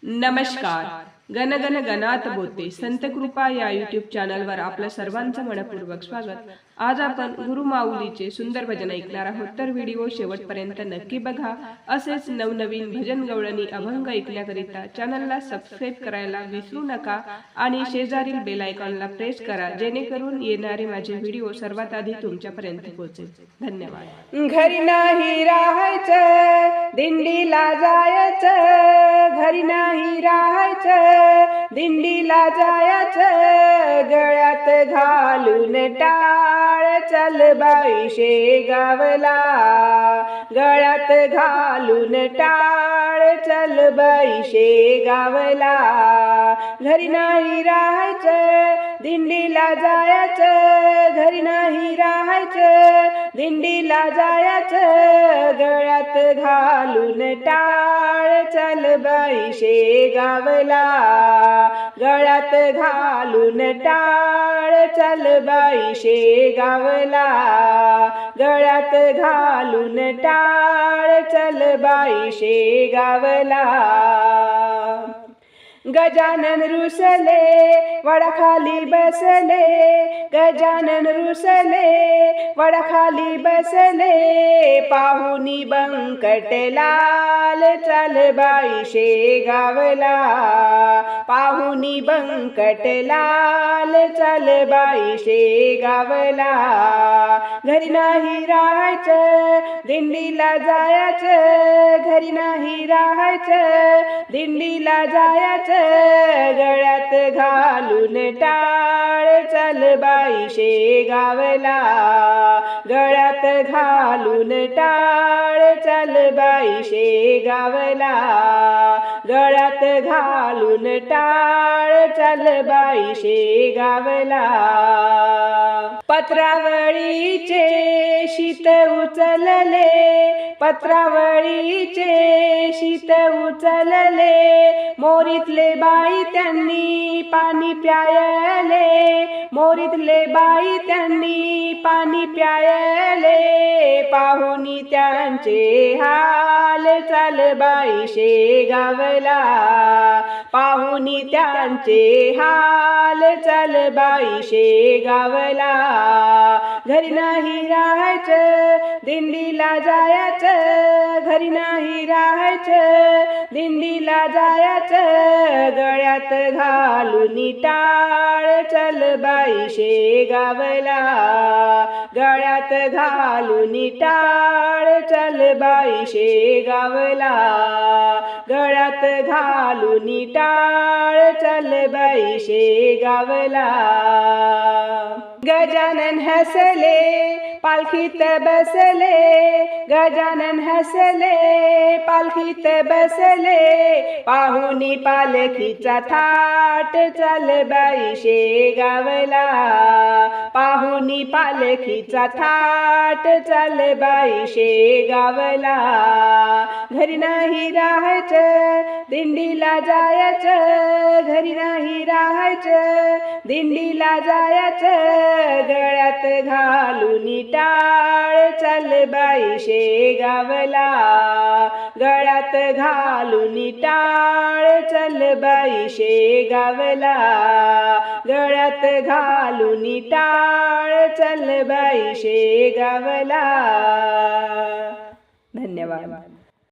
नमस्कार. गण गण गणात बोते संत कृपा या यूट्यूब चॅनलवर आपलं सर्वांचं मनपूर्वक स्वागत. आज आपण गुरु माऊलीचे सुंदर भजन ऐकणार आहोत, तर व्हिडिओ शेवटपर्यंत नक्की बघा. असेच नवनवीन भजन गवळणी अभंग ऐकण्याकरिता चॅनलला सबस्क्राईब करायला विसरू नका आणि शेजारील बेल आयकॉनला प्रेस करा, जेणेकरून येणारे माझे व्हिडिओ सर्वात आधी तुमच्यापर्यंत पोहोचेल. धन्यवाद. घरी नाही राहायचं, दिंडीला जायचं. घरी नाही राहायचं, दिंडीला जायचं. गळ्यात घालून टाळ चल बाई शेगावला. गळ्यात घालून टाळ चल बाई शेगावला. घरी नाही राहायचं, दिंडीला जायचं. घरी नाही राहायचं, दिंडीला जायचं. गळ्यात घालून टाळ चल बाई शेगावला. गळ्यात घालून टाळ चल बाई शेगावला. गळ्यात घालून टाळ चल बाई शेगावला. गजानन रुसले वडाखाली बसले. गजानन रुसले वडाखाली बसले. पाहुनी बंकट लाल चल बाई शेगावला. पाहुनी बंकट लाल चल बाई शेगावला. घरी नाही राहायचं, दिंडीला जायचं. घरी नाही राहायचं, दिंडीला जायचं. गळ्यात घालून टाळ चल बाई शेगावला. गळ्यात घालून टाळ चल बाई शेगावला. गळ्यात घालून टाळ चल बाई शेगावला. पत्रावळीचे शीत उचलले. पत्रावळीचे शीत उचलले. मोरीतले बाई त्यांनी पाणी प्यायले. मोरीतले बाई त्यांनी पाणी प्यायले. पाहुनी त्यांचे हाल चल बाई शेगावला. पाहुनी त्यांचे हाल चल बाई शेगावला. घरी नाही राहायचं, दिंडीला जायचं. घरी नाही राहायचं, दिंडीला जायचं. गळ्यात घालून टाळ चल बाई शेगावला. गळ्यात घालून टाळ चल बाई शेगावला. गळ्यात घालून टाळ चल बाई शेगावला. गजानन हसले पालखीत बसले. गजानन हसले पालखीत बसले. पाहुनी पालखीचा थाट चल बाई शेगावला. पाहुनी पालखीचा थाट चल बाई शेगावला. घरी नाही राहायचं, दिंडीला जायचं. घरी नाही राहायचं, दिंडीला जायचं. गळ्यात घालून टाळ चल बाई शेगावला. गळ्यात घालून टाळ चल बाई शेगावला. गळ्यात घालून टाळ चल बाई शेगावला. धन्यवाद.